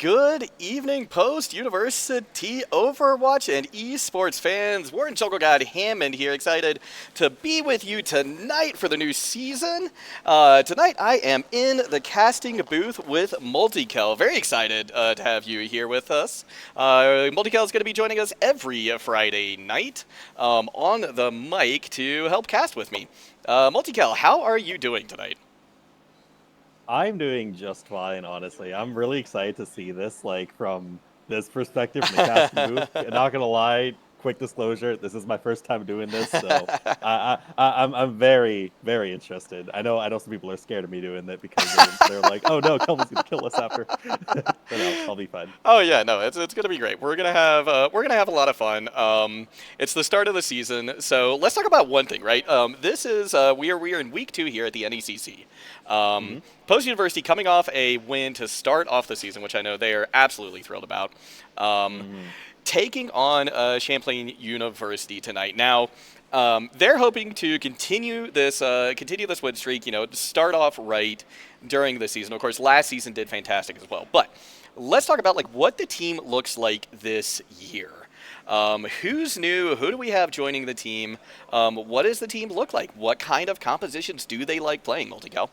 Good evening, post-university Overwatch and esports fans. We're in JuggleGod Hammond here, excited to be with you tonight for the new season. Tonight I am in the casting booth with MultiKel. Very excited to have you here with us. MultiKel is going to be joining us every Friday night on the mic to help cast with me. MultiKel, how are you doing tonight? I'm doing just fine, honestly. I'm really excited to see this, like, from this perspective, from the casting booth. Not gonna lie, quick disclosure, this is my first time doing this, so I'm very, very interested. I know some people are scared of me doing that because they're like, oh no, Kelvin's gonna kill us after. But no, I'll be fine. Oh yeah, no, it's gonna be great. We're gonna have a lot of fun. It's the start of the season, so let's talk about one thing, right? This is we are in week 2 here at the NECC. Hmm. Post University coming off a win to start off the season, which I know they are absolutely thrilled about. Um, Hmm. Taking on Champlain University tonight. Now, they're hoping to continue this win streak. You know, start off right during the season. Of course, last season did fantastic as well. But let's talk about like what the team looks like this year. Who's new? Who do we have joining the team? What does the team look like? What kind of compositions do they like playing, MultiKel?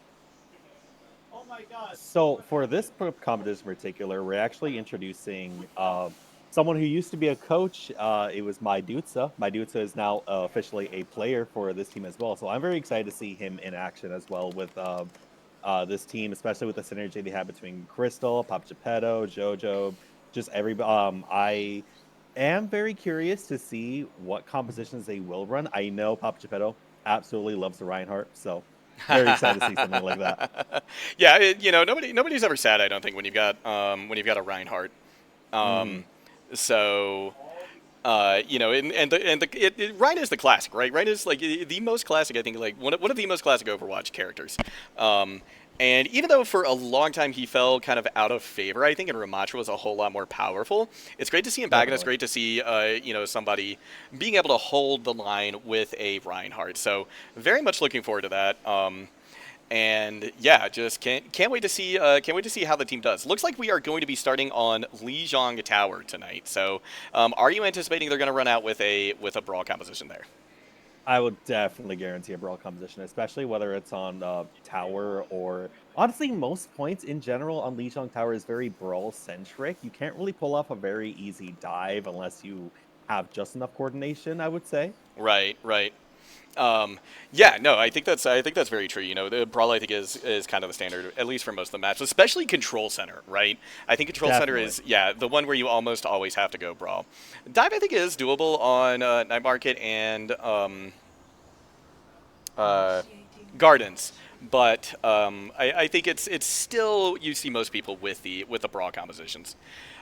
So for this competition in particular, we're actually introducing someone who used to be a coach. It was My Dutsa. My Dutsa is now officially a player for this team as well. So I'm very excited to see him in action as well with this team, especially with the synergy they have between Krystal, PapaGepetto, Jojo, just every. I am very curious to see what compositions they will run. I know PapaGepetto absolutely loves the Reinhardt, so very excited to see something like that. Yeah, nobody's ever sad. I don't think when you've got a Reinhardt. Hmm. Um, so Ryan is the classic, right? Ryan is like the most classic. I think like one of the most classic Overwatch characters. Um, and even though for a long time he fell kind of out of favor, I think in Ramattra was a whole lot more powerful. It's great to see him back, and it's Definitely. great to see somebody being able to hold the line with a Reinhardt. So very much looking forward to that. And yeah, just can't wait to see how the team does. Looks like we are going to be starting on Lijiang Tower tonight. So, are you anticipating they're going to run out with a brawl composition there? I would definitely guarantee a brawl composition, especially whether it's on tower or honestly, most points in general on Lijiang Tower is very brawl centric. You can't really pull off a very easy dive unless you have just enough coordination, I would say. Right, right. Um, yeah, no, I think that's very true. You know, the brawl I think is kind of the standard, at least for most of the maps, especially control center, right? I think control center Definitely. is the one where you almost always have to go brawl. Dive I think is doable on Night Market and uh, Gardens, but I think it's still you see most people with the brawl compositions.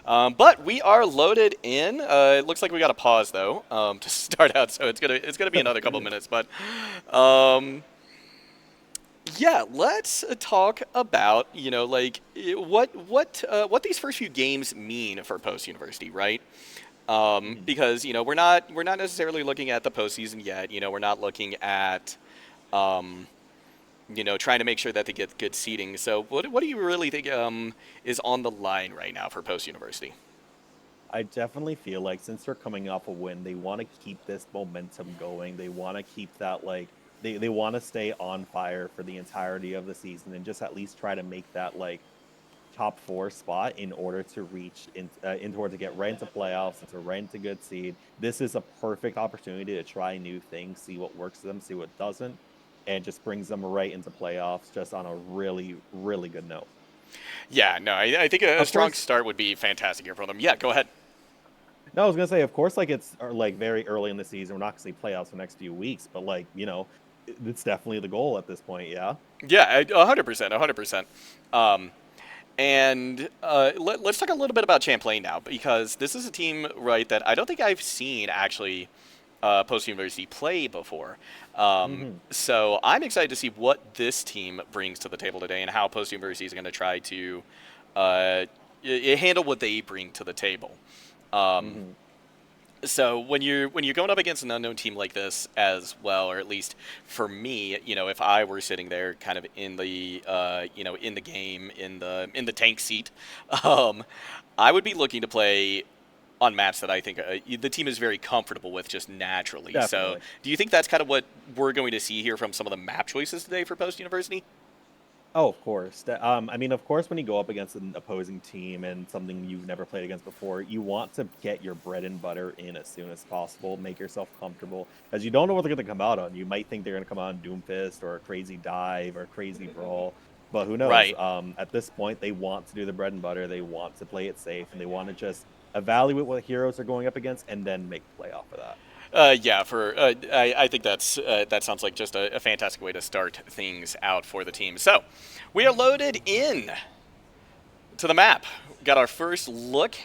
But we are loaded in. It looks like we got a pause though to start out, so it's gonna be another couple minutes. But um, yeah, let's talk about like what these first few games mean for post university, right? Mhm. Because we're not necessarily looking at the postseason yet. You know, we're not looking at um, trying to make sure that they get good seating. So, what do you really think is on the line right now for post university? I definitely feel like since they're coming off a win, they want to keep this momentum going. They want to keep that like they want to stay on fire for the entirety of the season and just at least try to make that like top 4 spot in order to reach in order to get right into playoffs and to right into good seed. This is a perfect opportunity to try new things, see what works for them, see what doesn't, and just brings them right into playoffs just on a really, really good note. Yeah, no, I think a Of strong course, start would be fantastic here for them. Yeah, go ahead. no, I was gonna say, of course, like it's like very early in the season. We're not gonna see playoffs for the next few weeks, but like it's definitely the goal at this point. Yeah. Yeah, 100%, 100%. Um, And let's talk a little bit about Champlain now, because this is a team, right, that I don't think I've seen actually post university play before. Hmm. So I'm excited to see what this team brings to the table today and how post university is going to try to uh, handle what they bring to the table. Um, Hmm. So when you're going up against an unknown team like this as well, or at least for me, if I were sitting there kind of in the in the game in the tank seat, um, I would be looking to play on maps that I think the team is very comfortable with just naturally. So Definitely. do you think that's kind of what we're going to see here from some of the map choices today for Post University? Oh, of course. I mean, of course, when you go up against an opposing team and something you've never played against before, you want to get your bread and butter in as soon as possible, make yourself comfortable, as you don't know what they're going to come out on. You might think they're going to come out on Doomfist or a crazy dive or a crazy brawl, but who knows? Right. At this point, they want to do the bread and butter. They want to play it safe, and they want to just evaluate what heroes are going up against and then make a play off of that. Yeah, I think that sounds like just a fantastic way to start things out for the team. So we are loaded in to the map. Got our first look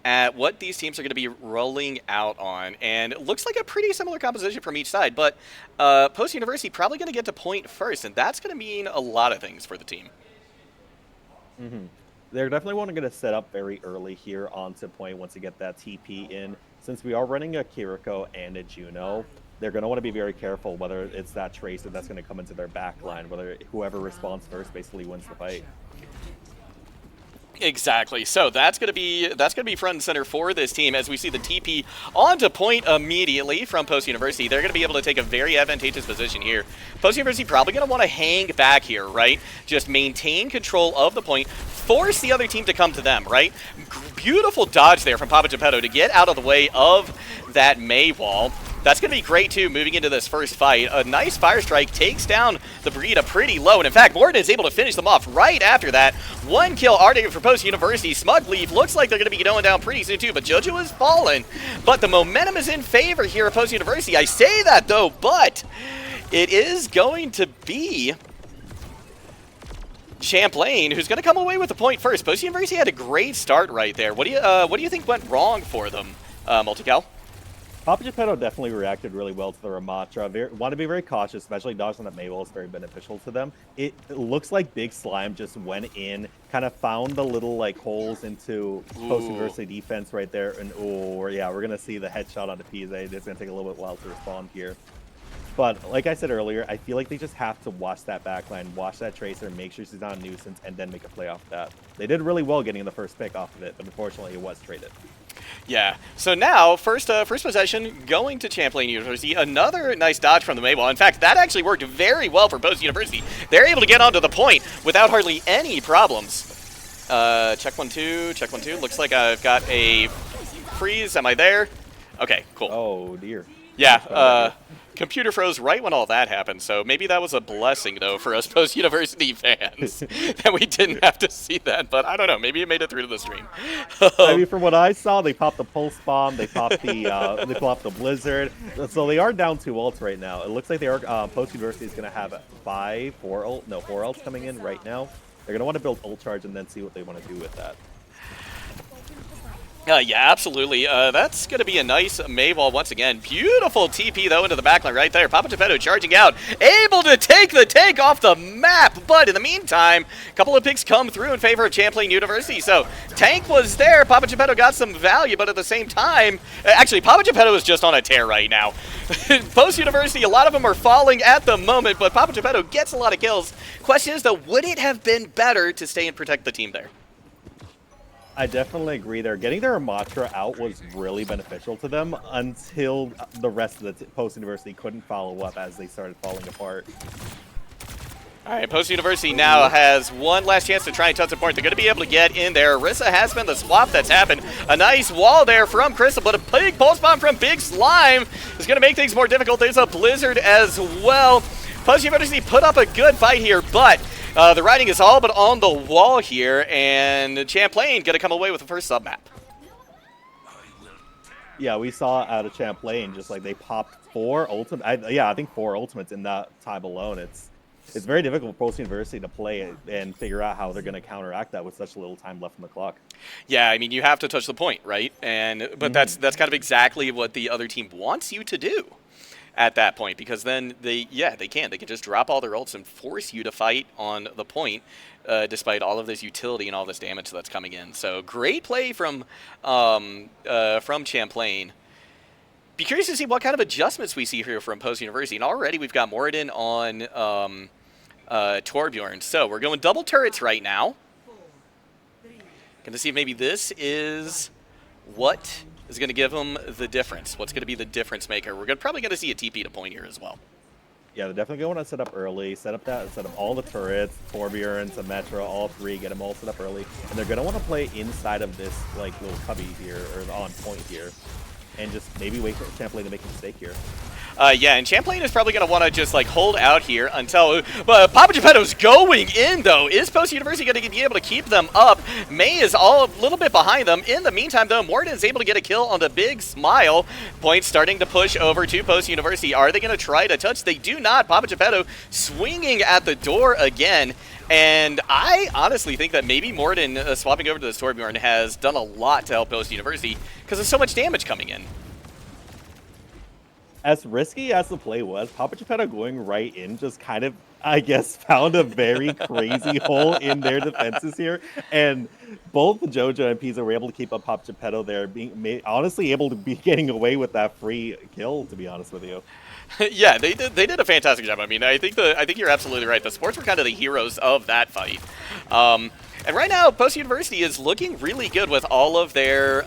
at what these teams are going to be rolling out on, and it looks like a pretty similar composition from each side. But Post University probably going to get to point first, and that's going to mean a lot of things for the team. hmm They're definitely want to get a set up very early here onto point once you get that TP in. Since we are running a Kiriko and a Juno, they're going to want to be very careful whether it's that Tracer that's going to come into their back line, whether whoever responds first basically wins the fight. Exactly. So that's gonna be front and center for this team as we see the TP onto point immediately from Post University. They're gonna be able to take a very advantageous position here. Post University probably gonna want to hang back here, right? Just maintain control of the point, force the other team to come to them, right? Beautiful dodge there from PapaGepetto to get out of the way of that May wall. That's going to be great, too, moving into this first fight. A nice Fire Strike takes down the Burrito pretty low. And, in fact, Moridin is able to finish them off right after that. One kill already for Post University. Smug Leaf looks like they're going to be going down pretty soon, too. But Jojo has fallen. But the momentum is in favor here at Post University. I say that, though, but it is going to be Champlain who's going to come away with the point first. Post University had a great start right there. What do you think went wrong for them, MultiKel? PapaGepetto definitely reacted really well to the Ramatra. Want to be very cautious, especially dodging that Maywell is very beneficial to them. It looks like Big Slime just went in, kind of found the little like holes into Post University defense right there, and yeah, we're gonna see the headshot onto Pize. It's gonna take a little bit while to respond here. But like I said earlier, I feel like they just have to watch that backline, watch that Tracer, make sure she's not a nuisance, and then make a play off that. They did really well getting the first pick off of it, but unfortunately it was traded. Yeah. So now, first possession going to Champlain University. Another nice dodge from the Maywall. In fact, that actually worked very well for Post University. They're able to get onto the point without hardly any problems. Check 1-2, check 1-2. Looks like I've got a freeze. Am I there? Okay, cool. Oh, dear. Yeah, computer froze right when all that happened, so maybe that was a blessing, though, for us Post-University fans, that we didn't have to see that, but I don't know, maybe it made it through to the stream. I mean, from what I saw, they popped the Pulse Bomb, they popped the Blizzard, so they are down 2 ults right now. It looks like they are, Post-University is going to have 4 ults coming in right now. They're going to want to build ult charge and then see what they want to do with that. Yeah, absolutely. That's going to be a nice Maywall once again. Beautiful TP, though, into the backline right there. PapaGepetto charging out, able to take the tank off the map. But in the meantime, a couple of picks come through in favor of Champlain University. So tank was there. PapaGepetto got some value, but at the same time, actually, PapaGepetto is just on a tear right now. Post University, a lot of them are falling at the moment, but PapaGepetto gets a lot of kills. Question is, though, would it have been better to stay and protect the team there? I definitely agree there. Getting their Ramatra out was really beneficial to them until the rest of the Post University couldn't follow up as they started falling apart. All right, Post University now has one last chance to try and touch the point. They're going to be able to get in there. Orisa has been the swap that's happened. A nice wall there from Krystal, but a big pulse bomb from Big Slime is going to make things more difficult. There's a Blizzard as well. Post University put up a good fight here, but the writing is all but on the wall here, and Champlain going to come away with the first sub-map. Yeah, we saw out of Champlain, just like they popped 4 ultimates. I think 4 ultimates in that time alone. It's very difficult for Post University to play it and figure out how they're going to counteract that with such little time left on the clock. Yeah, I mean, you have to touch the point, right? But that's kind of exactly what the other team wants you to do at that point, because then they can just drop all their ults and force you to fight on the point, despite all of this utility and all this damage that's coming in. So great play from Champlain Be curious to see what kind of adjustments we see here from Post University. And already we've got Moridin on Torbjorn. So we're going double turrets right now. Going to see if maybe this is what is going to give them the difference. What's going to be the difference maker? We're probably going to see a TP to point here as well. Yeah, they're definitely going to set up early, set up all the turrets, Torbjorn, Symmetra, all three, get them all set up early. And they're going to want to play inside of this like little cubby here, or on point here. And just maybe wait for Champlain to make a mistake here. Yeah, and Champlain is probably going to want to just like hold out here until PapaGepetto's going in, though. Is Post University going to be able to keep them up? May is a little bit behind them. In the meantime, though, Moridin is able to get a kill on the big smile. Point starting to push over to Post University. Are they going to try to touch? They do not. PapaGepetto swinging at the door again. And I honestly think that maybe Moridin swapping over to the Torbjorn has done a lot to help Post University because there's so much damage coming in. As risky as the play was, PapaGepetto going right in just kind of, I guess, found a very crazy hole in their defenses here. And both Jojo and Pize were able to keep up PapaGepetto there, being honestly able to be getting away with that free kill, to be honest with you. Yeah, they did a fantastic job. I mean, I think you're absolutely right. The sports were kind of the heroes of that fight. And right now, Post University is looking really good with all of their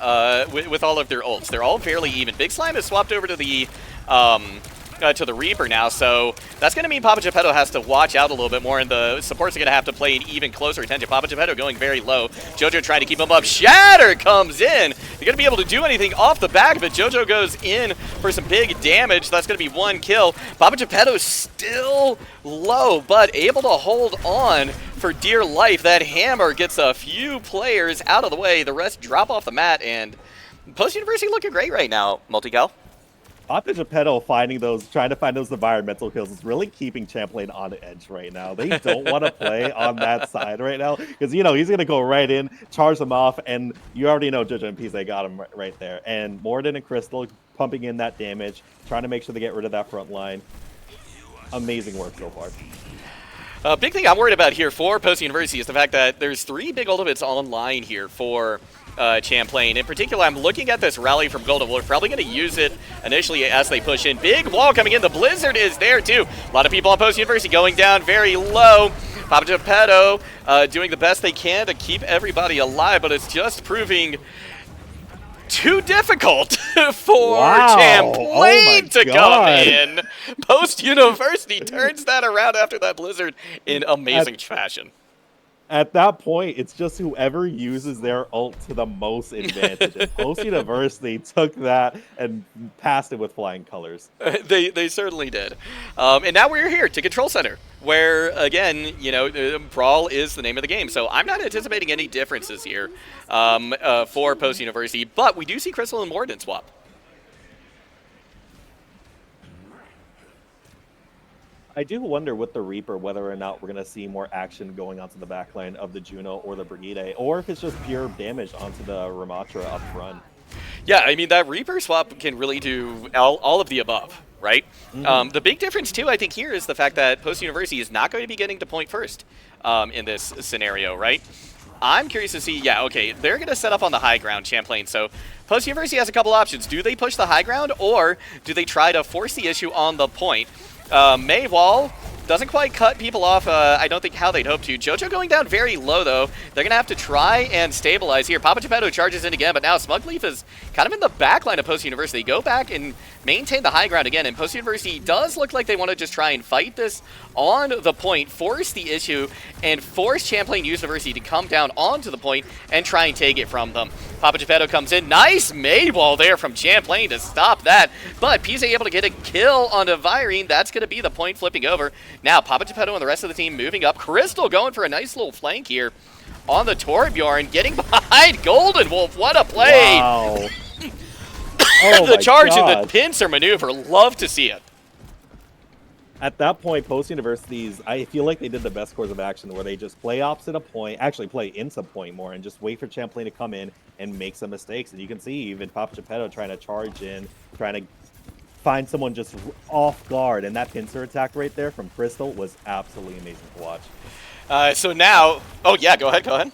with all of their ults. They're all fairly even. Big Slime has swapped over to the Reaper now, so that's going to mean PapaGepetto has to watch out a little bit more, and the supports are going to have to play even closer attention. PapaGepetto going very low. Jojo trying to keep him up. Shatter comes in. You're going to be able to do anything off the back of it. Jojo goes in for some big damage. That's going to be one kill. PapaGepetto still low, but able to hold on for dear life. That hammer gets a few players out of the way. The rest drop off the mat, and Post University looking great right now, MultiKel. PapaGepetto trying to find those environmental kills is really keeping Champlain on edge right now. They don't want to play on that side right now because, you know, he's going to go right in, charge them off, and you already know Jojo and Pize got him right there. And Moridin and Krystal pumping in that damage, trying to make sure they get rid of that front line. Amazing work so far. Big thing I'm worried about here for Post University is the fact that there's 3 big ultimates online here for Champlain. In particular, I'm looking at this rally from Golden Wolf. Probably going to use it initially as they push in. Big wall coming in. The Blizzard is there too. A lot of people on Post University going down very low. PapaGepetto doing the best they can to keep everybody alive, but it's just proving too difficult for Champlain to come in. Post University turns that around after that Blizzard in amazing fashion. At that point, it's just whoever uses their ult to the most advantage. And Post University took that and passed it with flying colors. They certainly did. And now we're here to Control Center, where, again, you know, Brawl is the name of the game. So I'm not anticipating any differences here for Post University, but we do see Krystal and Moridin swap. I do wonder with the Reaper whether or not we're going to see more action going onto the backline of the Juno or the Brigide, or if it's just pure damage onto the Ramatra up front. Yeah, I mean, that Reaper swap can really do all of the above, right? Mm-hmm. The big difference, too, I think here is the fact that Post University is not going to be getting to point first in this scenario, right? I'm curious to see, yeah, okay, they're going to set up on the high ground, Champlain, so Post University has a couple options. Do they push the high ground, or do they try to force the issue on the point? Maywall doesn't quite cut people off, I don't think how they'd hope to. Jojo going down very low, though. They're going to have to try and stabilize here. PapaGepetto charges in again, but now Smugleaf is kind of in the back line of Post University. Go back and maintain the high ground again, and Post University does look like they want to just try and fight this on the point, force the issue, and force Champlain University to come down onto the point and try and take it from them. PapaGepetto comes in. Nice Maywall there from Champlain to stop that, but Pize able to get a kill onto Virene. That's going to be the point flipping over. Now PapaGepetto and the rest of the team moving up. Krystal going for a nice little flank here on the Torbjorn, getting behind Golden Wolf. What a play! Wow. The charge and the pincer maneuver. Love to see it. At that point, Post Universities, I feel like they did the best course of action where they just play opposite a point, actually play into point more, and just wait for Champlain to come in and make some mistakes. And you can see even PapaGepetto trying to charge in, trying to find someone just off guard, and that pincer attack right there from Krystal was absolutely amazing to watch. So now, oh yeah, go ahead.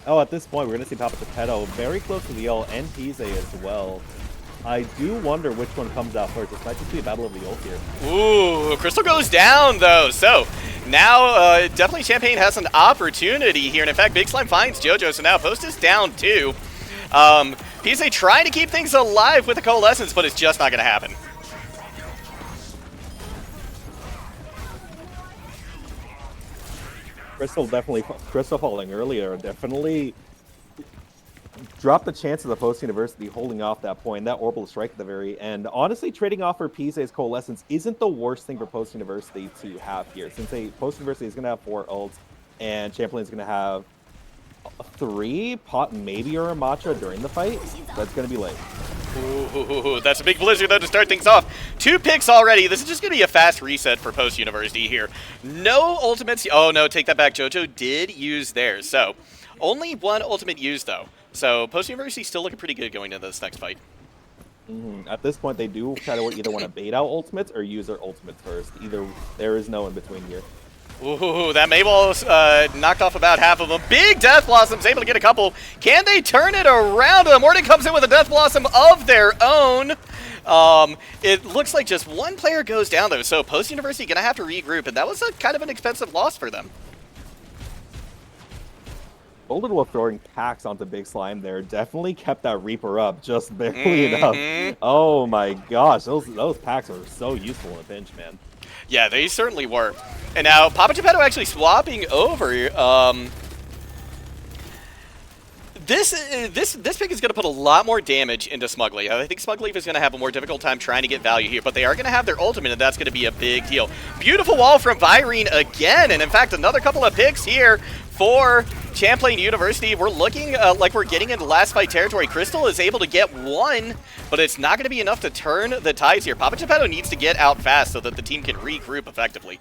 Oh, at this point, we're going to see PapaGepetto very close to the ult, and Pize as well. I do wonder which one comes out first. This might just be a battle of the ult here. Ooh, Krystal goes down, though. So now definitely Champlain has an opportunity here. And in fact, Big Slime finds Jojo, so now Post is down, too. Pize trying to keep things alive with the Coalescence, but it's just not going to happen. Krystal falling earlier definitely dropped the chance of the Post University holding off that point. That orbital strike at the very end. Honestly, trading off for Pize's Coalescence isn't the worst thing for Post University to have here, since Post University is going to have 4 ults, and Champlain is going to have 3, pot maybe or a Matra during the fight. That's going to be late. Ooh, that's a big blizzard, though, to start things off. 2 picks already. This is just going to be a fast reset for Post University here. No ultimates. Oh, no, take that back. Jojo did use theirs. So, only 1 ultimate used, though. So, Post University still looking pretty good going into this next fight. At this point, they do kind of either want to bait out ultimates or use their ultimates first. There is no in between here. Ooh, that Mayball's knocked off about half of them. Big Death Blossom's able to get a couple. Can they turn it around? Moridin comes in with a Death Blossom of their own. It looks like just 1 player goes down, though, so Post University going to have to regroup, and that was a kind of an expensive loss for them. Golden Wolf throwing packs onto Big Slime there definitely kept that Reaper up just barely enough. Oh my gosh, those packs are so useful in a pinch, man. Yeah, they certainly were. And now PapaGepetto actually swapping over. This pick is going to put a lot more damage into Smugleaf. I think Smugleaf is going to have a more difficult time trying to get value here, but they are going to have their ultimate, and that's going to be a big deal. Beautiful wall from Virene again, and in fact, another couple of picks here for Champlain University. We're looking like we're getting into last fight territory. Krystal is able to get 1, but it's not going to be enough to turn the tides here. PapaGepetto needs to get out fast so that the team can regroup effectively.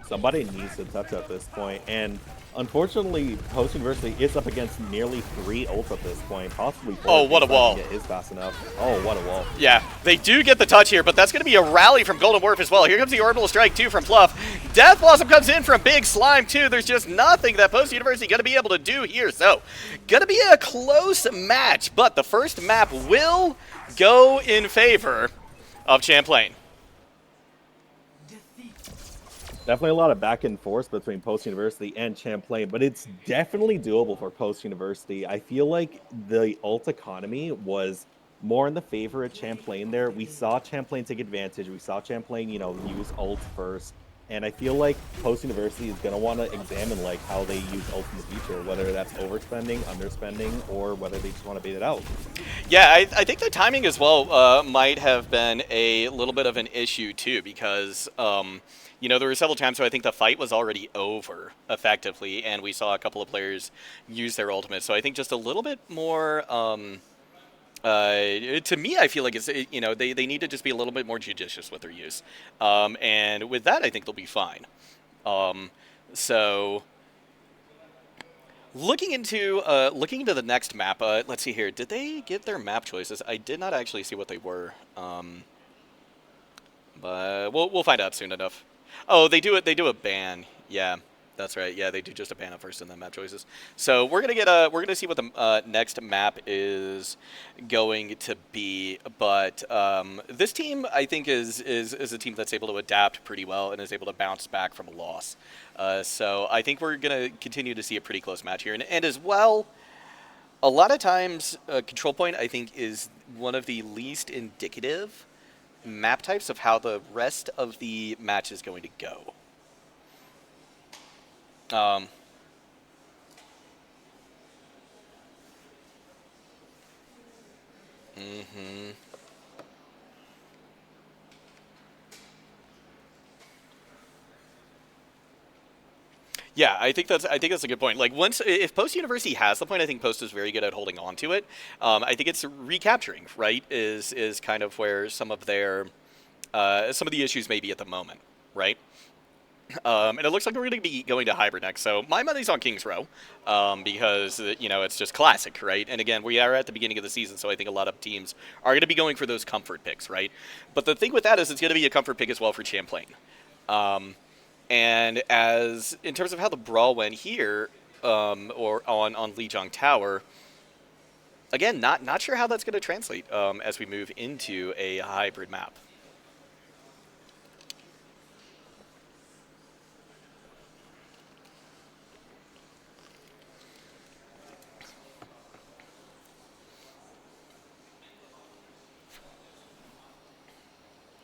Somebody needs to touch at this point, and unfortunately, Post University is up against nearly 3 ults at this point, possibly 4. Oh, what a wall. Get his fast enough. Oh, what a wall. Yeah, they do get the touch here, but that's going to be a rally from Golden Warp as well. Here comes the Orbital Strike, too, from Fluff. Death Blossom comes in from Big Slime, too. There's just nothing that Post University going to be able to do here, so going to be a close match, but the first map will go in favor of Champlain. Definitely a lot of back and forth between Post University and Champlain, but it's definitely doable for Post University. I feel like the ult economy was more in the favor of Champlain there. We saw Champlain take advantage. We saw Champlain, use ult first. And I feel like Post University is going to want to examine how they use ult in the future, whether that's overspending, underspending, or whether they just want to bait it out. Yeah, I think the timing as well might have been a little bit of an issue too, because there were several times where I think the fight was already over effectively, and we saw a couple of players use their ultimate. So I think just a little bit more. To me, I feel like it's they need to just be a little bit more judicious with their use, and with that, I think they'll be fine. So looking into the next map, let's see here. Did they give their map choices? I did not actually see what they were, but we'll find out soon enough. Oh, they do it. They do a ban. Yeah. That's right. Yeah, they do just a ban at first and then map choices. So we're gonna see what the next map is going to be. But this team, I think, is a team that's able to adapt pretty well and is able to bounce back from a loss. So I think we're gonna continue to see a pretty close match here, and as well, a lot of times control point I think is one of the least indicative map types of how the rest of the match is going to go. Yeah, I think that's a good point. Like if Post University has the point, I think Post is very good at holding on to it. I think it's recapturing, right? Is kind of where some of the issues may be at the moment, right? And it looks like we're going to be going to Hybrid next. So my money's on King's Row because, it's just classic, right? And again, we are at the beginning of the season, so I think a lot of teams are going to be going for those comfort picks, right? But the thing with that is it's going to be a comfort pick as well for Champlain. And in terms of how the brawl went here, or on Lijiang Tower, again, not sure how that's going to translate as we move into a hybrid map.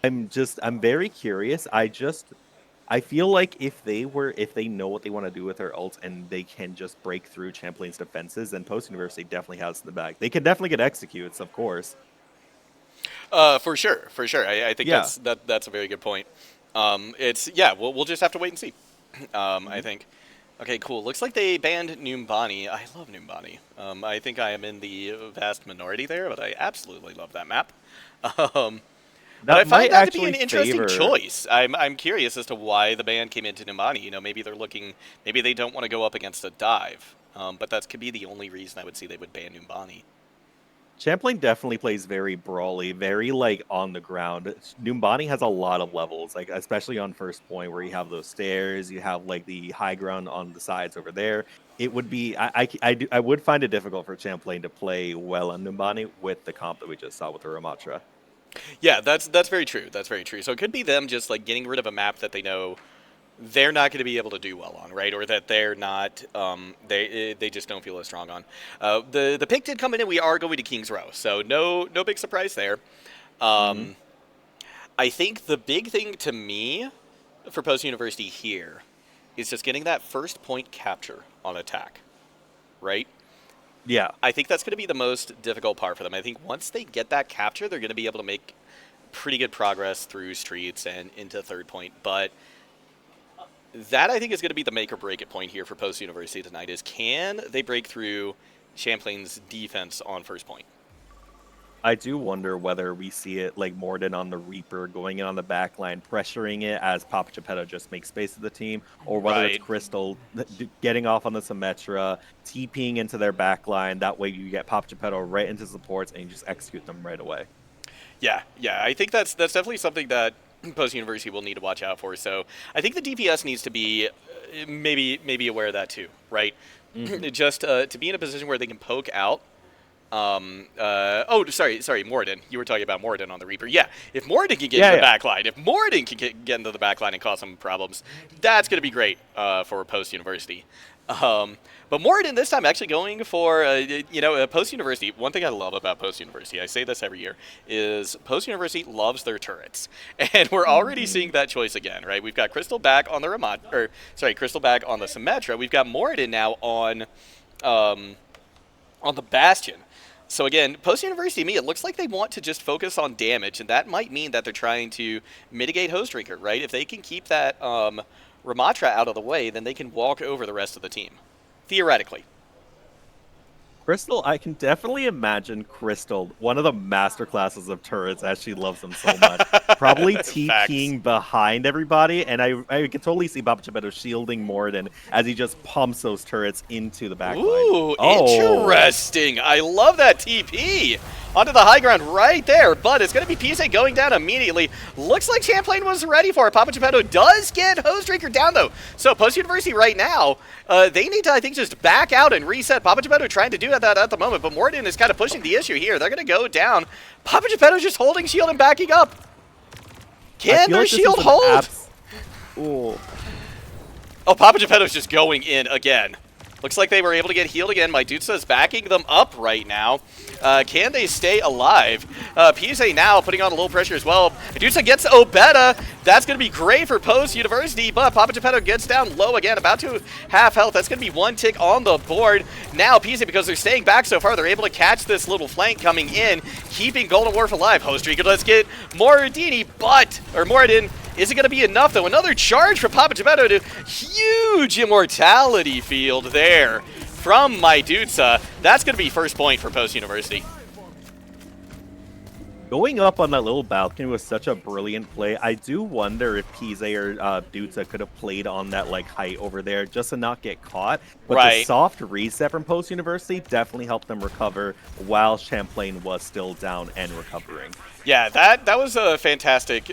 I'm very curious. I feel like if they know what they want to do with their ult and they can just break through Champlain's defenses, then Post University definitely has in the bag. They can definitely get executes, of course. For sure. I think that's a very good point. We'll just have to wait and see. I think. Okay, cool. Looks like they banned Numbani. I love Numbani. I think I am in the vast minority there, but I absolutely love that map. But I find that to be an interesting choice. I'm curious as to why the ban came into Numbani. You know, maybe they don't want to go up against a dive. But that could be the only reason I would see they would ban Numbani. Champlain definitely plays very brawly, very like on the ground. Numbani has a lot of levels, like especially on first point where you have those stairs, you have like the high ground on the sides over there. It would be I would find it difficult for Champlain to play well on Numbani with the comp that we just saw with the Ramatra. Yeah, that's very true. That's very true. So it could be them just like getting rid of a map that they know they're not going to be able to do well on, right? Or that they're not, they just don't feel as strong on. The pick did come in, and we are going to King's Row, so no big surprise there. I think the big thing to me for Post University here is just getting that first point capture on attack, right? Yeah. I think that's going to be the most difficult part for them. I think once they get that capture, they're going to be able to make pretty good progress through streets and into third point, but that, I think, is going to be the make or break it point here for Post University tonight is can they break through Champlain's defense on first point? I do wonder whether we see it like Moridin on the Reaper going in on the back line, pressuring it as PapaGepetto just makes space of the team, or whether it's Krystal getting off on the Symmetra, TPing into their back line. That way you get PapaGepetto right into supports and you just execute them right away. Yeah, I think that's definitely something that Post University will need to watch out for. So I think the DPS needs to be maybe aware of that too, right? Just to be in a position where they can poke out. Sorry, Moridin. You were talking about Moridin on the Reaper. Yeah, if Moridin can get into the back line, if Moridin can get into the back line and cause some problems, that's going to be great for Post University. But Moridin this time actually going for, Post University. One thing I love about Post University, I say this every year, is Post University loves their turrets. And we're already seeing that choice again, right? We've got Krystal back on the Krystal back on the Symmetra. We've got Moridin now on the Bastion. So again, Post University, to me, it looks like they want to just focus on damage, and that might mean that they're trying to mitigate Host Drinker, right? If they can keep that Ramatra out of the way, then they can walk over the rest of the team, theoretically. Krystal, I can definitely imagine Krystal, one of the master classes of turrets, as she loves them so much, probably TPing behind everybody, and I can totally see PapaGepetto shielding Moridin as he just pumps those turrets into the backline. Ooh, interesting. I love that TP onto the high ground right there, but it's going to be Pize going down immediately. Looks like Champlain was ready for it. PapaGepetto does get Host Drinker down, though. So Post University right now, they need to, I think, just back out and reset. PapaGepetto trying to do that at the moment, but Moridin is kind of pushing the issue here. They're going to go down. PapaGepetto just holding shield and backing up. Can their shield hold? Ooh. Oh, PapaGepetto's just going in again. Looks like they were able to get healed again. My Dutsa is backing them up right now. Can they stay alive? Pize now putting on a little pressure as well. Dutsa gets Obeta. That's going to be great for Post University, but PapaGepetto gets down low again, about to half health. That's going to be one tick on the board. Now Pize, because they're staying back so far, they're able to catch this little flank coming in, keeping Golden Wolf alive. Host Drinker, let's get Moridin. Is it going to be enough, though? Another charge from PapaGepetto to huge immortality field there from my Dutsa. That's going to be first point for Post University. Going up on that little balcony was such a brilliant play. I do wonder if Pize or Dutsa could have played on that like height over there just to not get caught. But the soft reset from Post University definitely helped them recover while Champlain was still down and recovering. Yeah, that was a fantastic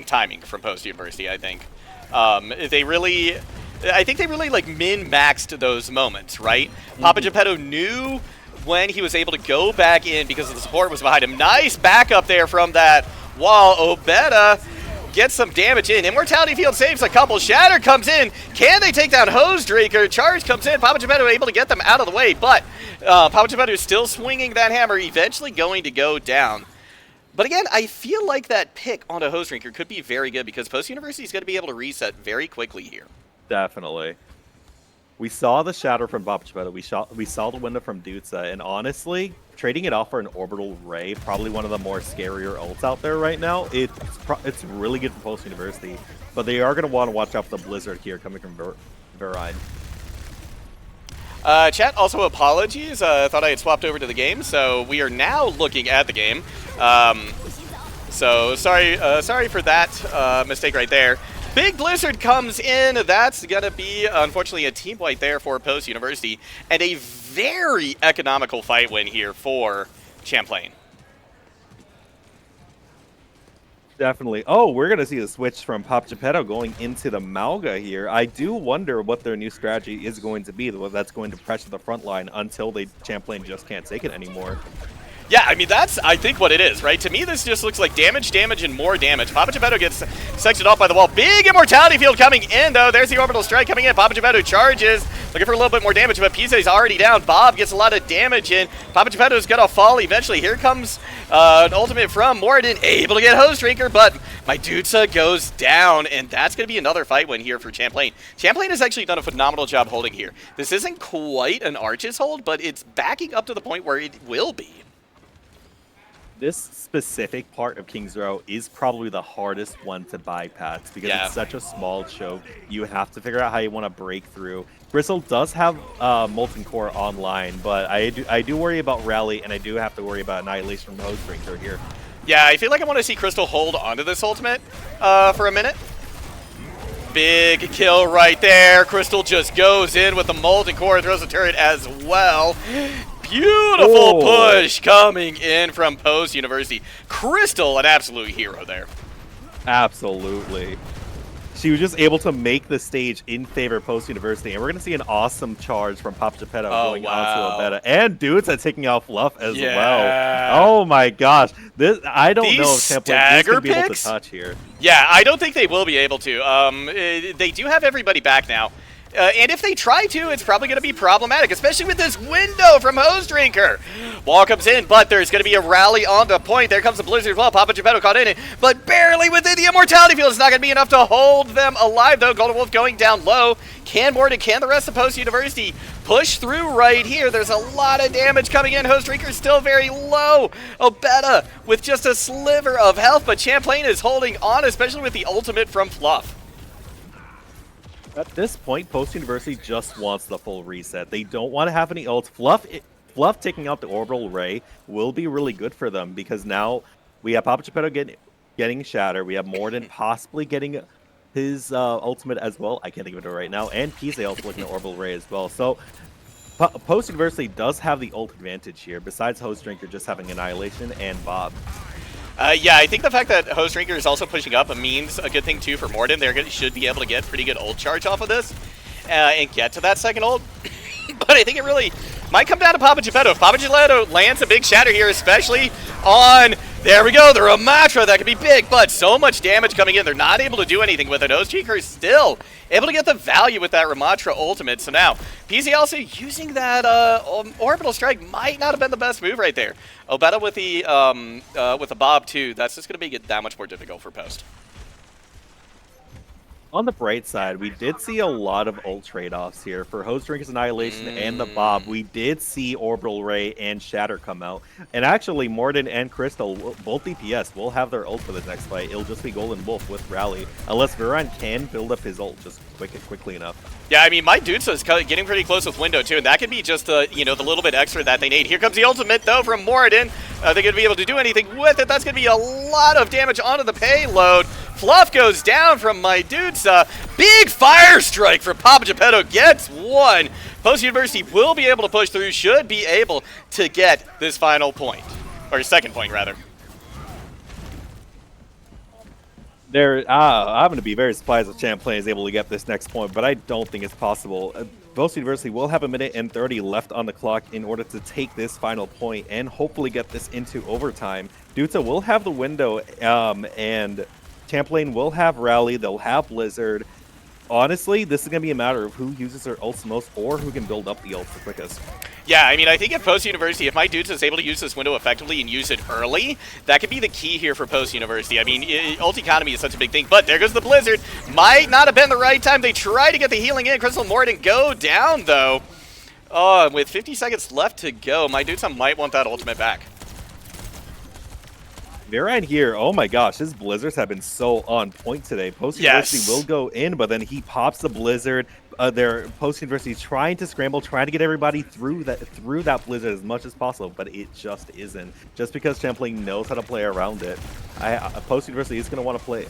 timing from Post University, I think. I think they really like min-maxed those moments, right? PapaGepetto knew when he was able to go back in because the support was behind him. Nice backup there from that wall. Obeta gets some damage in. Immortality Field saves a couple. Shatter comes in. Can they take down Hose Drinker? Charge comes in. PapaGepetto able to get them out of the way, but PapaGepetto is still swinging that hammer, eventually going to go down. But again, I feel like that pick onto Hose Drinker could be very good because Post University is going to be able to reset very quickly here. Definitely. We saw the Shatter from PapaGepetto. We saw the window from Dutsa, and honestly, trading it off for an Orbital Ray, probably one of the more scarier ults out there right now. It's really good for Post University, but they are going to want to watch out for the Blizzard here coming from Moridin. Chat, also apologies. Thought I had swapped over to the game, so we are now looking at the game. So sorry for that mistake right there. Big Blizzard comes in. That's going to be, unfortunately, a team wipe there for Post University, and a very economical fight win here for Champlain. Definitely. Oh, we're going to see the switch from PapaGepetto going into the Malga here. I do wonder what their new strategy is going to be, whether that's going to pressure the front line until Champlain just can't take it anymore. Yeah, I mean, that's, I think, what it is, right? To me, this just looks like damage, and more damage. PapaGepetto gets sectioned off by the wall. Big Immortality Field coming in, though. There's the Orbital Strike coming in. PapaGepetto charges, looking for a little bit more damage, but Pize is already down. Bob gets a lot of damage in. PapaGepetto is going to fall eventually. Here comes an ultimate from Moridin, able to get Hose Drinker, but my Dutsa goes down, and that's going to be another fight win here for Champlain. Champlain has actually done a phenomenal job holding here. This isn't quite an Arches hold, but it's backing up to the point where it will be. This specific part of King's Row is probably the hardest one to bypass because it's such a small choke. You have to figure out how you want to break through. Krystal does have Molten Core online, but I do worry about Rally, and I do have to worry about Annihilation from Hose Drinker here. Yeah, I feel like I want to see Krystal hold onto this ultimate for a minute. Big kill right there. Krystal just goes in with the Molten Core, throws a turret as well. Beautiful push coming in from Post University. Krystal, an absolute hero there. Absolutely. She was just able to make the stage in favor of Post University, and we're going to see an awesome charge from PapaGepetto going onto Obeta. And Dudes are taking out Fluff as well. Oh my gosh. I don't know if Champlain is going to be able to touch here. Yeah, I don't think they will be able to. They do have everybody back now. And if they try to, it's probably going to be problematic, especially with this window from Hose Drinker. Wall comes in, but there's going to be a rally on the point. There comes the Blizzard as well. PapaGepetto caught in it, but barely within the Immortality Field. It's not going to be enough to hold them alive, though. Golden Wolf going down low. Can Moridin, can the rest of Post University push through right here? There's a lot of damage coming in. Hose Drinker still very low. Obeta with just a sliver of health, but Champlain is holding on, especially with the ultimate from Fluff. At this point, Post University just wants the full reset. They don't want to have any ults. Fluff taking out the Orbital Ray will be really good for them because now we have PapaGepetto getting Shatter. We have Moridin possibly getting his ultimate as well. I can't think of it right now. And Pize also looking at Orbital Ray as well. So Post University does have the ult advantage here, besides Hose Drinker just having Annihilation and Bob. Yeah, I think the fact that Hose Drinker is also pushing up means a good thing, too, for Moridin. They should be able to get pretty good ult charge off of this and get to that second ult. But I think it really might come down to PapaGepetto. If PapaGepetto lands a big shatter here, especially on, there we go, the Ramatra, that could be big, but so much damage coming in. They're not able to do anything with it. Hose Drinker is still able to get the value with that Ramatra ultimate. So now, Pize also using that Orbital Strike might not have been the best move right there. Obeta with the Bob, too. That's just going to make it that much more difficult for Post. On the bright side, we did see a lot of ult trade-offs here. For Hose Drinker's Annihilation and the Bob, we did see Orbital Ray and Shatter come out. And actually, Moridin and Krystal, both DPS, will have their ult for the next fight. It'll just be Golden Wolf with Rally, unless Viran can build up his ult just quickly enough. Yeah, I mean, my Dutsa is getting pretty close with Window, too, and that could be just the little bit extra that they need. Here comes the ultimate, though, from Moridin. Are they going to be able to do anything with it? That's going to be a lot of damage onto the payload. Fluff goes down from my Dutsa. Big fire strike for PapaGepetto gets one. Post University will be able to push through, should be able to get this final point. Or second point, rather. I'm going to be very surprised if Champlain is able to get this next point, but I don't think it's possible. Post University will have 1:30 left on the clock in order to take this final point and hopefully get this into overtime. Deutza will have the window, and Champlain will have Rally. They'll have Blizzard. Honestly, this is going to be a matter of who uses their ults most or who can build up the ults the quickest. Yeah, I mean, I think if Post University, if my dudes is able to use this window effectively and use it early, that could be the key here for Post University. I mean, ult economy is such a big thing, but there goes the Blizzard. Might not have been the right time. They try to get the healing in. Krystal and Moridin go down, though. Oh, with 50 seconds left to go, my dudes might want that ultimate back. Moridin here, oh my gosh, his Blizzards have been so on point today. Post University will go in, but then he pops the Blizzard. Their Post University is trying to scramble, trying to get everybody through that Blizzard as much as possible, but it just isn't. Just because Champlain knows how to play around it, Post University is going to want to play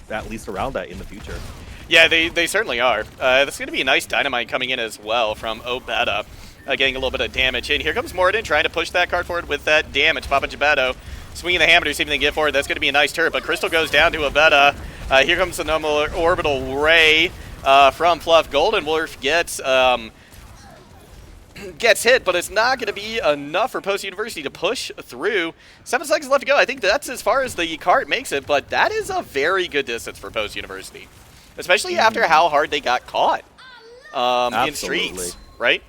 at least around that in the future. Yeah, they certainly are. That's going to be a nice dynamite coming in as well from Obeta. Getting a little bit of damage in. Here comes Moridin trying to push that card forward with that damage. PapaGepetto swinging the hammer to see if they can get forward. That's going to be a nice turret, but Krystal goes down to Obeta. Here comes the normal orbital ray from Fluff. Golden Wolf gets hit, but it's not going to be enough for Post University to push through. 7 seconds left to go. I think that's as far as the cart makes it, but that is a very good distance for Post University, especially after how hard they got caught in streets, right?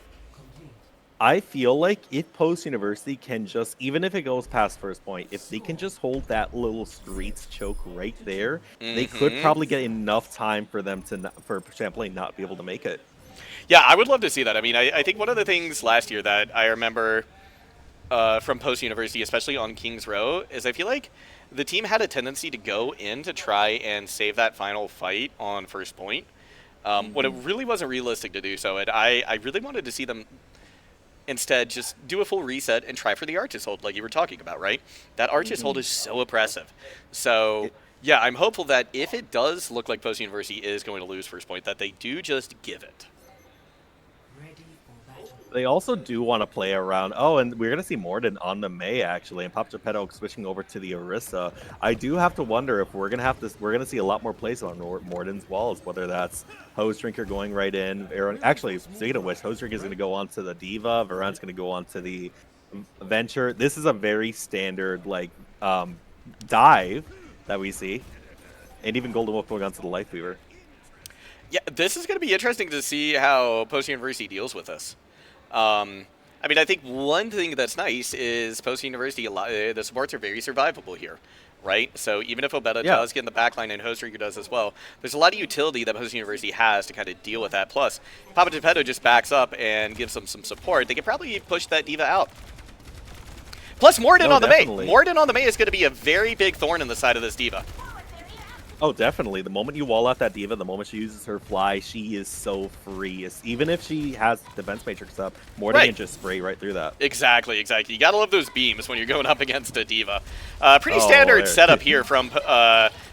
I feel like if Post University can just, even if it goes past first point, if they can just hold that little streets choke right there, they could probably get enough time for them for Champlain not be able to make it. Yeah, I would love to see that. I mean, I think one of the things last year that I remember from Post University, especially on Kings Row, is I feel like the team had a tendency to go in to try and save that final fight on first point, when it really wasn't realistic to do so. And I really wanted to see them instead just do a full reset and try for the Arches hold like you were talking about, right? That Arches hold is so oppressive. So, yeah, I'm hopeful that if it does look like Post University is going to lose first point, that they do just give it. They also do want to play around. Oh, and we're going to see Moridin on the Mei, actually, and PapaGepetto switching over to the Orisa. I do have to wonder if we're going to see a lot more plays on Moridin's walls, whether that's Hose Drinker going right in. Actually, speaking of which, Hose Drinker is going to go on to the Diva. Varan's going to go on to the Venture. This is a very standard, dive that we see. And even Golden Wolf going on to the Lifeweaver. Yeah, this is going to be interesting to see how Post University deals with this. I mean, I think one thing that's nice is Post University, the supports are very survivable here, right? So even if Obeta does get in the backline and Hose Drinker does as well, there's a lot of utility that Post University has to kind of deal with that. Plus, PapaGepetto just backs up and gives them some support. They can probably push that Diva out. Plus, Moridin on the Mei. Moridin on the Mei is going to be a very big thorn in the side of this Diva. Oh, definitely. The moment you wall out that Diva, the moment she uses her fly, she is so free. Even if she has Defense Matrix up, Moridin can just spray right through that. Exactly. You gotta love those beams when you're going up against a Diva. Pretty standard setup here from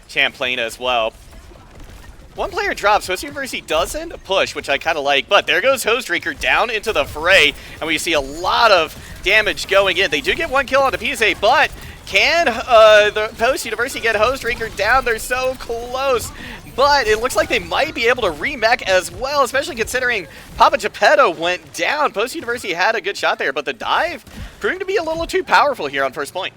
Champlain as well. One player drops. Post University doesn't push, which I kind of like, but there goes Hose Drinker down into the fray, and we see a lot of damage going in. They do get one kill on the Pize, but can the Post University get Hose Drinker down? They're so close, but it looks like they might be able to remech as well, especially considering PapaGepetto went down. Post University had a good shot there, but the dive proving to be a little too powerful here on first point.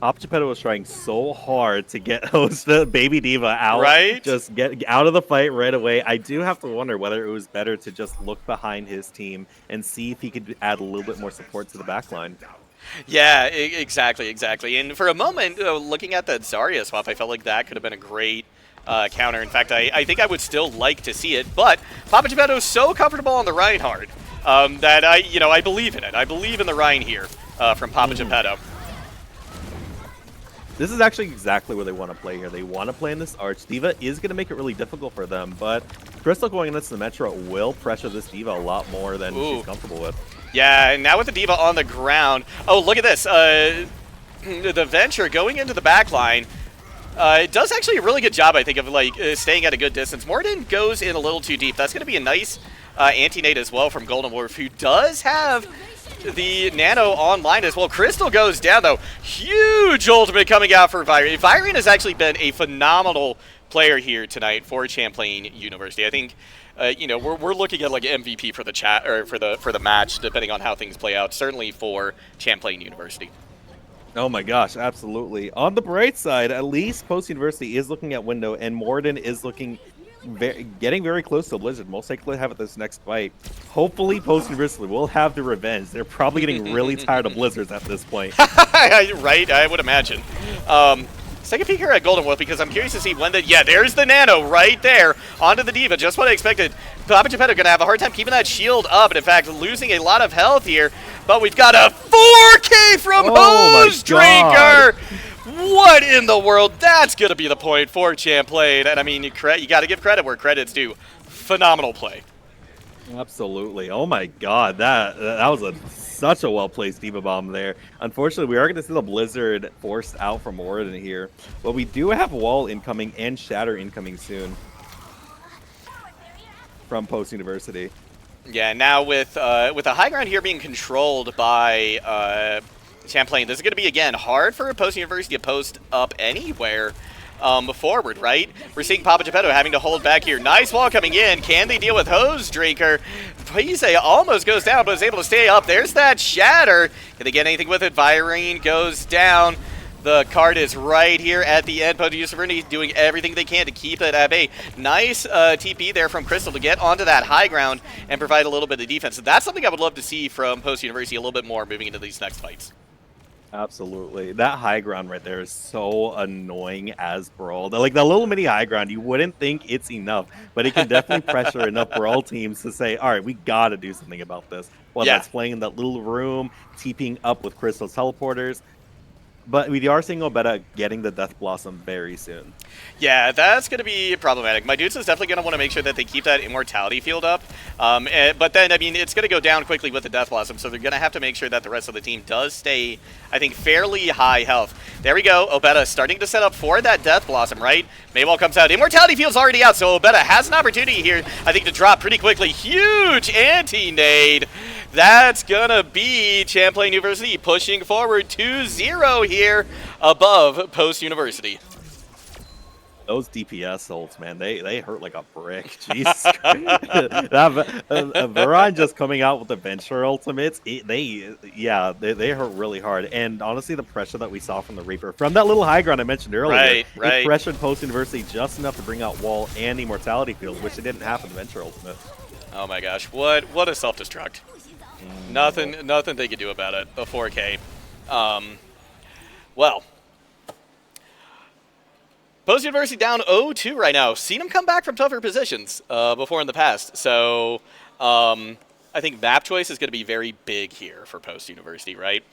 PapaGepetto was trying so hard to get the baby Diva out, right? Just get out of the fight right away. I do have to wonder whether it was better to just look behind his team and see if he could add a little bit more support to the backline. Yeah, exactly. And for a moment, looking at that Zarya swap, I felt like that could have been a great counter. In fact, I think I would still like to see it, but PapaGepetto is so comfortable on the Reinhardt that I believe in it. I believe in the Rein here from PapaGepetto. This is actually exactly what they want to play here. They want to play in this Arch. Diva is going to make it really difficult for them, but Krystal going into the Metro will pressure this Diva a lot more than she's comfortable with. Yeah, and now with the Diva on the ground. Oh, look at this. The Venture going into the back line. It does actually a really good job, I think, of staying at a good distance. Moridin goes in a little too deep. That's going to be a nice anti-nade as well from Golden Wolf, who does have the Nano online as well. Krystal goes down, though. Huge ultimate coming out for Virine. Virine has actually been a phenomenal player here tonight for Champlain University. I think, we're looking at like MVP for the chat or for the match, depending on how things play out. Certainly for Champlain University. Oh my gosh, absolutely. On the bright side, at least Post University is looking at window, and Moridin is looking getting very close to Blizzard. Most likely have it this next fight. Hopefully, Post University will have the revenge. They're probably getting really tired of Blizzards at this point. Right, I would imagine. Let's take a peek here at Golden Wolf because I'm curious to see when there's the Nano right there onto the Diva. Just what I expected. PapaGepetto going to have a hard time keeping that shield up, and in fact, losing a lot of health here. But we've got a 4K from Hose Drinker! What in the world? That's going to be the point for Champlain. And I mean, you got to give credit where credit's due. Phenomenal play. Absolutely. Oh my god, that was such a well-placed Diva Bomb there. Unfortunately, we are going to see the Blizzard forced out from Moridin here. But we do have Wall incoming and Shatter incoming soon from Post University. Yeah, now with the high ground here being controlled by Champlain, this is going to be, again, hard for Post University to post up anywhere forward, right? We're seeing PapaGepetto having to hold back here. Nice wall coming in. Can they deal with Hose Drinker? Pize almost goes down, but is able to stay up. There's that Shatter. Can they get anything with it? Virene goes down. The card is right here at the end. Post University doing everything they can to keep it at bay. Nice TP there from Krystal to get onto that high ground and provide a little bit of defense. So that's something I would love to see from Post University a little bit more moving into these next fights. Absolutely. That high ground right there is so annoying as Brawl. Like, the little mini high ground, you wouldn't think it's enough, but it can definitely pressure enough Brawl teams to say, all right, we got to do something about this. Whether that's playing in that little room, TPing up with Krystal's teleporters. But we are seeing Obeta getting the Death Blossom very soon. Yeah, that's going to be problematic. My dudes is definitely going to want to make sure that they keep that Immortality field up. But then, I mean, it's going to go down quickly with the Death Blossom, so they're going to have to make sure that the rest of the team does stay, I think, fairly high health. There we go. Obeta starting to set up for that Death Blossom, right? Maywall comes out. Immortality field's already out, so Obeta has an opportunity here, I think, to drop pretty quickly. Huge anti-nade. That's going to be Champlain University pushing forward 2-0 here above Post University. Those DPS ults, man, they hurt like a brick. Jesus. Varane just coming out with the Venture ultimates, they hurt really hard. And honestly, the pressure that we saw from the Reaper, from that little high ground I mentioned earlier, it pressured Post University just enough to bring out Wall and Immortality Field, which it didn't have in the Venture ultimate. Oh my gosh, what a self-destruct. Nothing they could do about it. A 4K. Well, Post University down 0-2 right now. Seen them come back from tougher positions before in the past. So I think map choice is going to be very big here for Post University, right?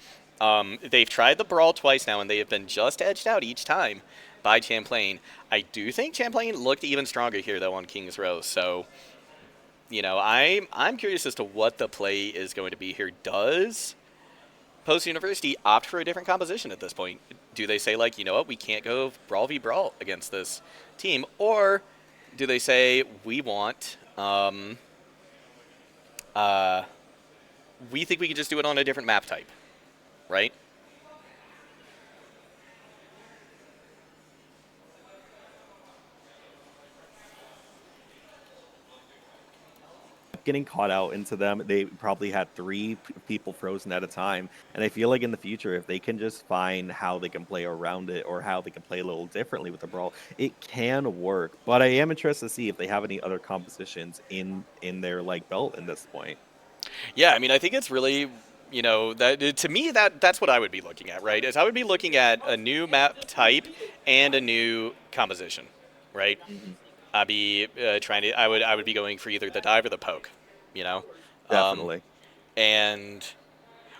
They've tried the Brawl twice now, and they have been just edged out each time by Champlain. I do think Champlain looked even stronger here, though, on King's Row. So, you know, I'm curious as to what the play is going to be here. Does Post University opt for a different composition at this point? Do they say, like, you know what, we can't go Brawl v Brawl against this team? Or do they say, we want, we think we could just do it on a different map type, right? Getting caught out into them, they probably had 3 people frozen at a time, and I feel like in the future, if they can just find how they can play around it or how they can play a little differently with the Brawl, it can work. But I am interested to see if they have any other compositions in their like belt in this point. Yeah, I mean, I think it's really, you know, that to me that's what I would be looking at, right? Is I would be looking at a new map type and a new composition, right? Mm-hmm. I'd be I would be going for either the dive or the poke, you know? Definitely. And,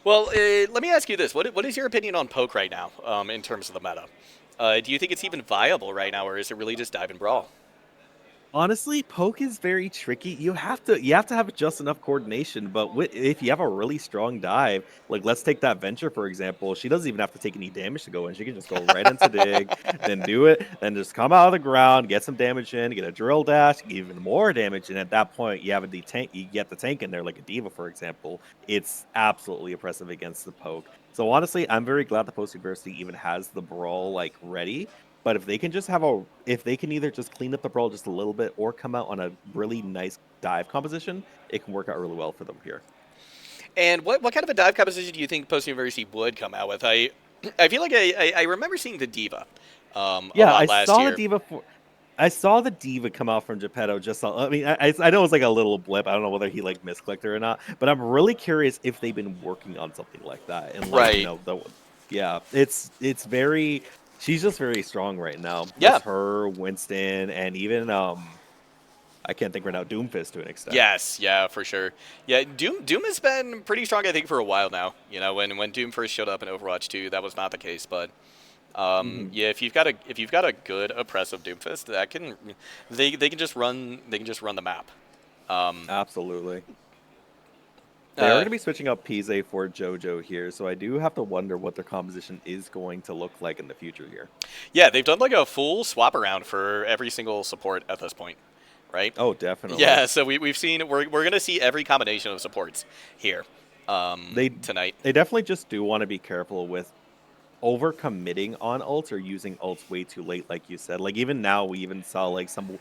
well, let me ask you this. What is your opinion on poke right now in terms of the meta? Do you think it's even viable right now, or is it really just dive and brawl? Honestly, poke is very tricky. You have to have just enough coordination. But if you have a really strong dive, like let's take that Venture for example, she doesn't even have to take any damage to go in. She can just go right into dig, then do it, then just come out of the ground, get some damage in, get a drill dash, even more damage, and at that point you have you get the tank in there like a Diva for example. It's absolutely oppressive against the poke. So honestly, I'm very glad the Post University even has the Brawl like ready. But if they can just if they can either just clean up the brawl just a little bit or come out on a really nice dive composition, it can work out really well for them here. And what kind of a dive composition do you think Post University would come out with? I feel like I remember seeing the Diva a lot last year. I saw the Diva come out from Geppetto I mean, I know it was like a little blip. I don't know whether he like misclicked her or not, but I'm really curious if they've been working on something like that. And like, Right. yeah, it's very, she's just very strong right now. Yeah. Just her, Winston, and even I can't think right now, Doomfist to an extent. Yes, yeah, for sure. Yeah, Doom has been pretty strong, I think, for a while now. You know, when Doom first showed up in Overwatch 2, that was not the case, but yeah, if you've got a good oppressive Doomfist, that can they can just run the map. Absolutely. They are going to be switching up Pize for Jojo here, so I do have to wonder what their composition is going to look like in the future here. Yeah, they've done like a full swap around for every single support at this point, right? Oh, definitely. Yeah, so we've seen we're going to see every combination of supports here tonight. They definitely just do want to be careful with over-committing on ults or using ults way too late, like you said. Like, even now, we even saw, like, some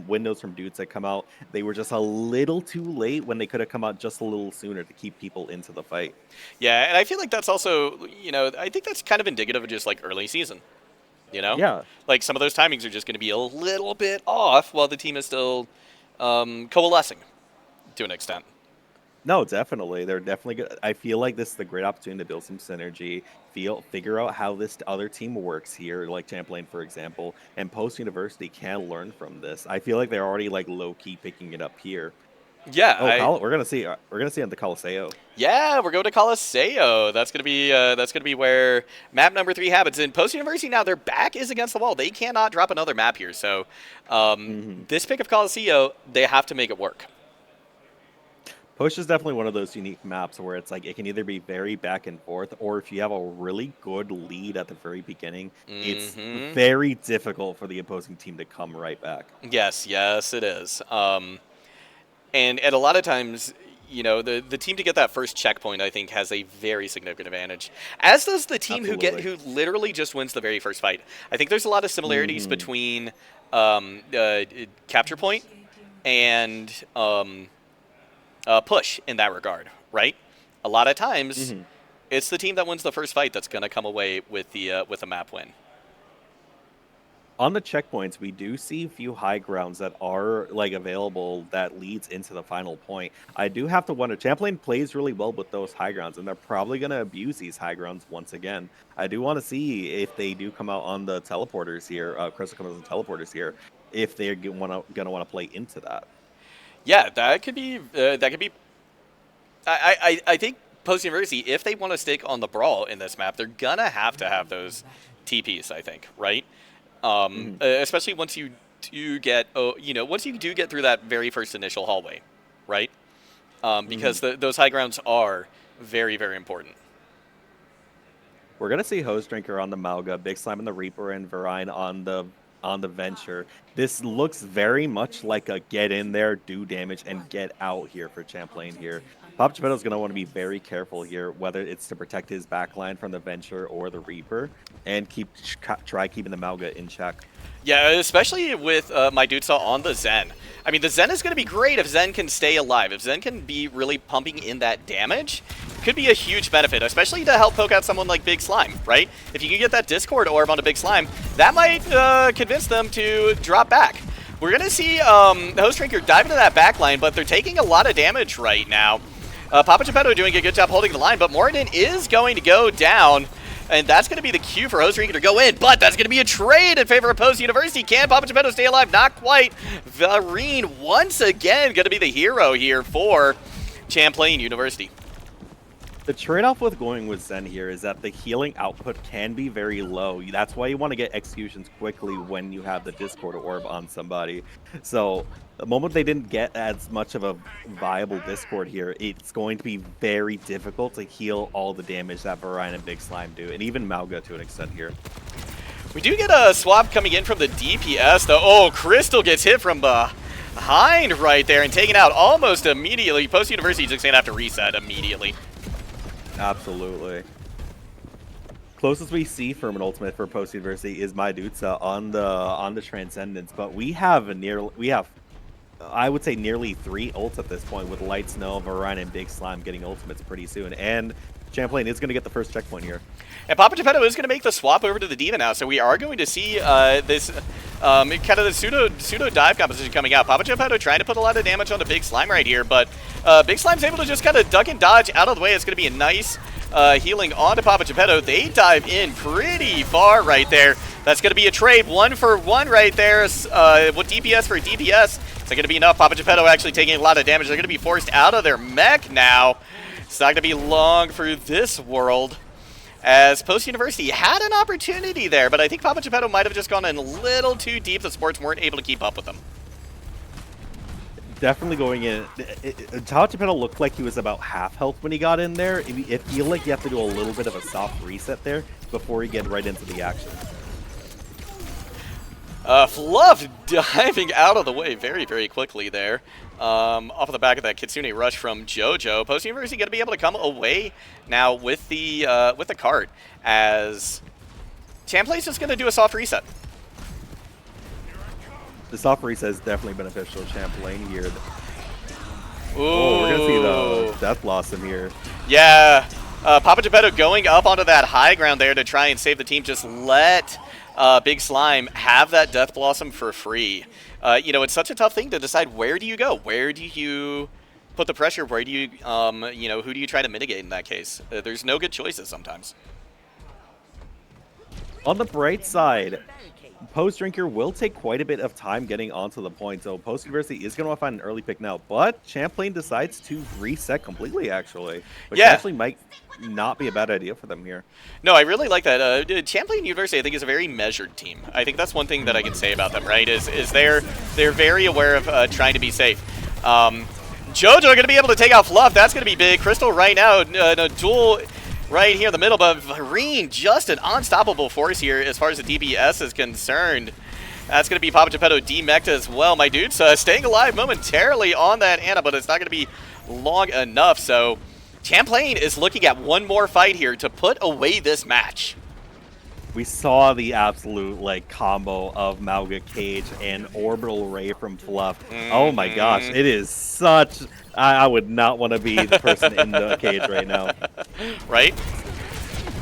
windows from dudes that come out. They were just a little too late when they could have come out just a little sooner to keep people into the fight. Yeah, and I feel like that's also, you know, I think that's kind of indicative of just, like, early season, you know? Yeah. Like, some of those timings are just going to be a little bit off while the team is still coalescing to an extent. No, definitely. They're definitely good. I feel like this is a great opportunity to build some synergy, figure out how this other team works here, like Champlain, for example, and Post University can learn from this. I feel like they're already like low key picking it up here. Yeah, we're gonna see at the Coliseo. Yeah, we're going to Coliseo. That's gonna be where map number 3 happens. And Post University now, their back is against the wall. They cannot drop another map here. So this pick of Coliseo, they have to make it work. Push is definitely one of those unique maps where it's like it can either be very back and forth, or if you have a really good lead at the very beginning, it's very difficult for the opposing team to come right back. Yes, it is. And a lot of times, you know, the team to get that first checkpoint, I think, has a very significant advantage. As does the team who literally just wins the very first fight. I think there's a lot of similarities between capture point and push in that regard, right? A lot of times, it's the team that wins the first fight that's going to come away with a map win. On the checkpoints, we do see a few high grounds that are like available that leads into the final point. I do have to wonder, Champlain plays really well with those high grounds, and they're probably going to abuse these high grounds once again. I do want to see if they do come out on the teleporters here, Krystal comes on the teleporters here, if they're going to want to play into that. Yeah, that could be. I think Post University, if they want to stick on the brawl in this map, they're gonna have to have those TPs. I think, right? Especially once you do get, once you do get through that very first initial hallway, right? Because those high grounds are very, very important. We're gonna see Hose Drinker on the Malga, Big Slime on the Reaper, and Varine on the Venture. This looks very much like a get in there, do damage, and get out here for Champlain here. PapaGepetto is going to want to be very careful here, whether it's to protect his backline from the Venture or the Reaper, and try keeping the Malga in check. Yeah, especially with my dude saw on the Zen. I mean, the Zen is going to be great if Zen can stay alive. If Zen can be really pumping in that damage, could be a huge benefit, especially to help poke out someone like Big Slime, right? If you can get that Discord orb onto Big Slime, that might convince them to drop back. We're going to see Host Drinker dive into that back line, but they're taking a lot of damage right now. PapaGepetto doing a good job holding the line, but Moridin is going to go down. And that's going to be the cue for Host Drinker to go in, but that's going to be a trade in favor of Post University. Can PapaGepetto stay alive? Not quite. Varine, once again, going to be the hero here for Champlain University. The trade-off with going with Zen here is that the healing output can be very low. That's why you want to get executions quickly when you have the Discord orb on somebody. So the moment they didn't get as much of a viable Discord here, it's going to be very difficult to heal all the damage that Varine and Big Slime do, and even Malga to an extent here. We do get a swap coming in from the DPS, though. Oh, Krystal gets hit from behind right there and taken out almost immediately. Post University is just going to have to reset immediately. Absolutely. closest we see from an ultimate for Post University is my Dutsa on the Transcendence, but we have I would say nearly 3 ults at this point with Light Snow, Varine, and Big Slime getting ultimates pretty soon. And Champlain is going to get the first checkpoint here. And PapaGepetto is going to make the swap over to the D.Va now, so we are going to see this kind of the pseudo dive composition coming out. PapaGepetto trying to put a lot of damage on the Big Slime right here, but Big Slime's able to just kind of duck and dodge out of the way. It's going to be a nice healing onto PapaGepetto. They dive in pretty far right there. That's going to be a trade 1-for-1 right there with DPS for DPS. Is that going to be enough? PapaGepetto actually taking a lot of damage. They're going to be forced out of their mech now. It's not going to be long for this world, as Post University had an opportunity there, but I think PapaGepetto might have just gone in a little too deep. The sports weren't able to keep up with them. Definitely going in. PapaGepetto looked like he was about half health when he got in there. It feels like you have to do a little bit of a soft reset there before you get right into the action. Fluff diving out of the way very, very quickly there. Off of the back of that Kitsune rush from Jojo. Post University going to be able to come away now with the cart, as Champlain's just going to do a soft reset. The soft reset is definitely beneficial to Champlain here. Ooh. Oh, we're going to see the Death Blossom here. Yeah. PapaGepetto going up onto that high ground there to try and save the team. Just let Big Slime have that Death Blossom for free. You know, it's such a tough thing to decide, where do you go? Where do you put the pressure? Where do you, you know, who do you try to mitigate in that case? There's no good choices sometimes. On the bright side, Post Drinker will take quite a bit of time getting onto the point, so Post University is going to find an early pick now, but Champlain decides to reset completely, actually, which actually might not be a bad idea for them here. No, I really like that. Champlain University, I think, is a very measured team. I think that's one thing that I can say about them, right, is they're very aware of trying to be safe. Jojo going to be able to take out Fluff. That's going to be big. Krystal right now, a duel right here in the middle, but Varine, just an unstoppable force here as far as the DPS is concerned. That's going to be PapaGepetto demeched as well. My dude's staying alive momentarily on that Ana, but it's not going to be long enough. So Champlain is looking at one more fight here to put away this match. We saw the absolute combo of Mauga Cage and Orbital Ray from Fluff. Oh my gosh, it is such... I would not want to be the person in the cage right now. Right?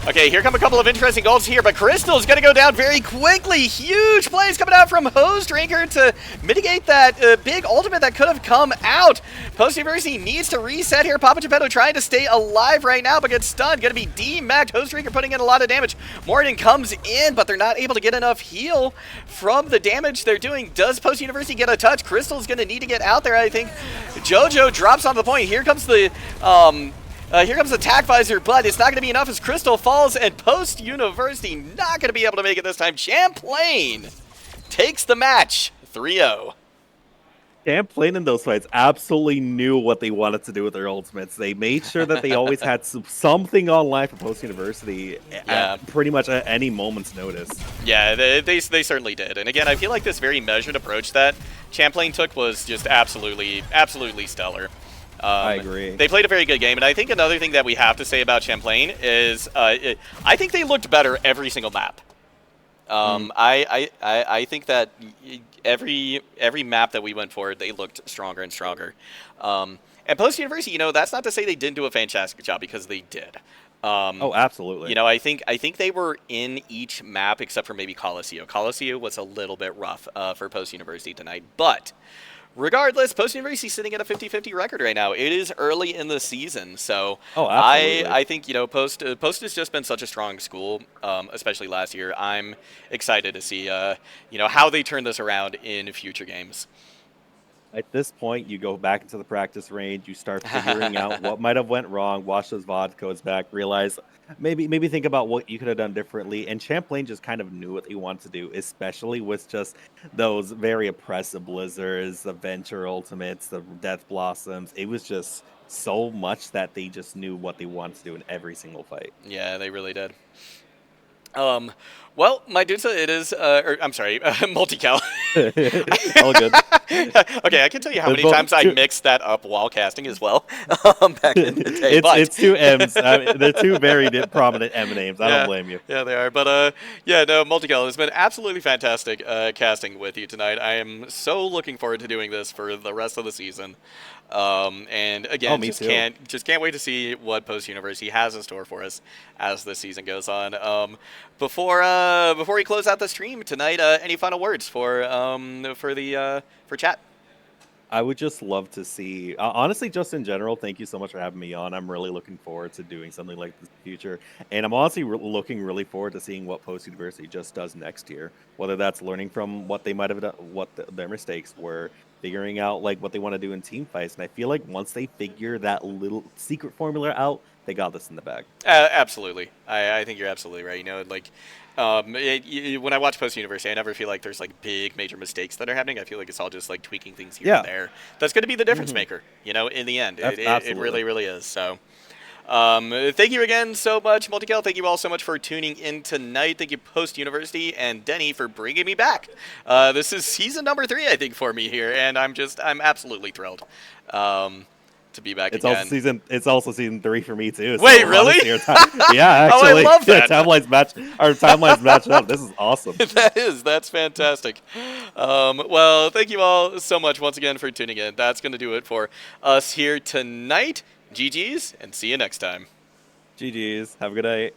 Okay, here come a couple of interesting goals here, but Krystal's going to go down very quickly. Huge plays coming out from Hose Drinker to mitigate that big ultimate that could have come out. Post University needs to reset here. PapaGepetto trying to stay alive right now, but gets stunned. Going to be demeched. Hose Drinker putting in a lot of damage. Moridin comes in, but they're not able to get enough heal from the damage they're doing. Does Post University get a touch? Krystal's going to need to get out there, I think. Jojo drops on the point. Here comes the... here comes the Tac Visor, but it's not going to be enough as Krystal falls, and Post University not going to be able to make it this time. Champlain takes the match 3-0. Champlain in those fights absolutely knew what they wanted to do with their ultimates. They made sure that they always had something online for Post University at pretty much at any moment's notice. Yeah, they certainly did. And again, I feel like this very measured approach that Champlain took was just absolutely stellar. I agree. They played a very good game, and I think another thing that we have to say about Champlain is I think they looked better every single map. I think that every map that we went for, they looked stronger and stronger. And Post University, that's not to say they didn't do a fantastic job, because they did. Oh, absolutely. I think they were in each map except for maybe Coliseum. Coliseum was a little bit rough for Post University tonight, but regardless, Post University is sitting at a 50-50 record right now. It is early in the season, so I think Post has just been such a strong school, especially last year. I'm excited to see how they turn this around in future games. At this point, you go back into the practice range, you start figuring out what might have went wrong, watch those VOD codes back, realize maybe think about what you could have done differently. And Champlain just kind of knew what they wanted to do, especially with just those very oppressive blizzards, the Venture Ultimates, the Death Blossoms. It was just so much that they just knew what they wanted to do in every single fight. Yeah, they really did. Well, my dude, it is, I'm sorry, MultiKel. All good. Okay, I can tell you how They're many both times I two- mixed that up while casting as well back in the day. it's two M's. I mean, they're two very prominent M names. I don't Yeah, blame you. yeah, they are. But yeah, no, MultiKel, it's been absolutely fantastic casting with you tonight. I am so looking forward to doing this for the rest of the season. And Oh, again, me just too. can't wait to see what Post University has in store for us as the season goes on. Before we close out the stream tonight, any final words for chat? I would just love to see, honestly, just in general, thank you so much for having me on. I'm really looking forward to doing something like this in the future. And I'm honestly looking really forward to seeing what Post University just does next year, whether that's learning from what they might have done, their mistakes were, figuring out like what they want to do in team fights. And I feel like once they figure that little secret formula out, they got this in the bag. Absolutely, I think you're absolutely right. You know, like when I watch Post University, I never feel like there's like big major mistakes that are happening. I feel like it's all just like tweaking things here and Yeah. there. That's going to be the difference maker. You know, in the end, it Absolutely. really, really is. So. Thank you again so much, MultiKel. Thank you all so much for tuning in tonight. Thank you, Post University and Denny, for bringing me back. This is season number 3, I think, for me here, and I'm absolutely thrilled to be back again. It's also season 3 for me too. So Wait, really? honestly, yeah, actually, Oh, I love that. Our timelines match up. This is awesome. That's fantastic. Well, thank you all so much once again for tuning in. That's going to do it for us here tonight. GG's, and see you next time. GG's. Have a good night.